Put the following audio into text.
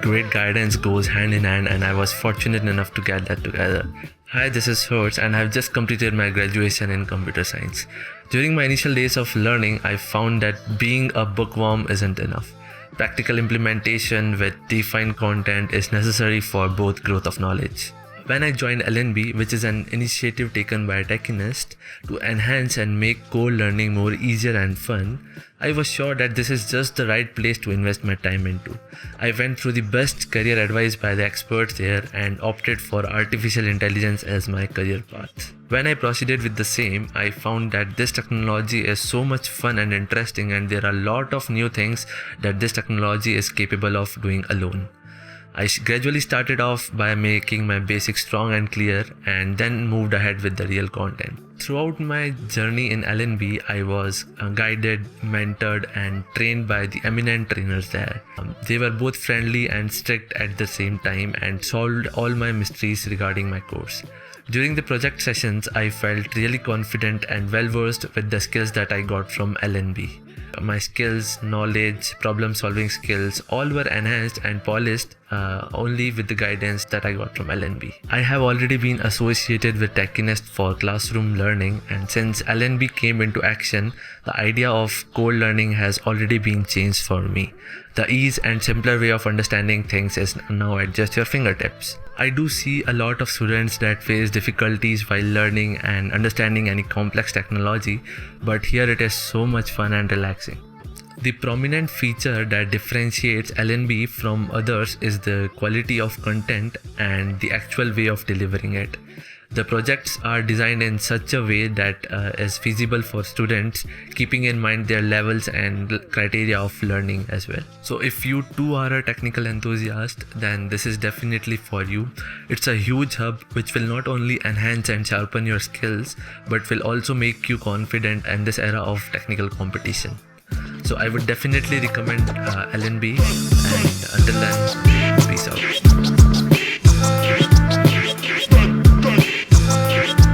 great guidance goes hand in hand, and I was fortunate enough to get that together. Hi, this is Hertz, and I've just completed my graduation in computer science. During my initial days of learning, I found that being a bookworm isn't enough. Practical implementation with defined content is necessary for both growth of knowledge. When I joined LNB, which is an initiative taken by Techinist to enhance and make core learning more easier and fun, I was sure that this is just the right place to invest my time into. I went through the best career advice by the experts there and opted for artificial intelligence as my career path. When I proceeded with the same, I found that this technology is so much fun and interesting, and there are a lot of new things that this technology is capable of doing alone. I gradually started off by making my basics strong and clear, and then moved ahead with the real content. Throughout my journey in LNB, I was guided, mentored, and trained by the eminent trainers there. They were both friendly and strict at the same time and solved all my mysteries regarding my course. During the project sessions, I felt really confident and well versed with the skills that I got from LNB. My skills, knowledge, problem solving skills all were enhanced and polished only with the guidance that I got from LNB. I have already been associated with Techinist for classroom learning, and since LNB came into action, the idea of core learning has already been changed for me. The ease and simpler way of understanding things is now at just your fingertips. I do see a lot of students that face difficulties while learning and understanding any complex technology, but here it is so much fun and relaxing. The prominent feature that differentiates LNB from others is the quality of content and the actual way of delivering it. The projects are designed in such a way that is feasible for students, keeping in mind their levels and criteria of learning as well. So if you too are a technical enthusiast, then this is definitely for you. It's a huge hub which will not only enhance and sharpen your skills, but will also make you confident in this era of technical competition. So I would definitely recommend LNB, and until then, peace out.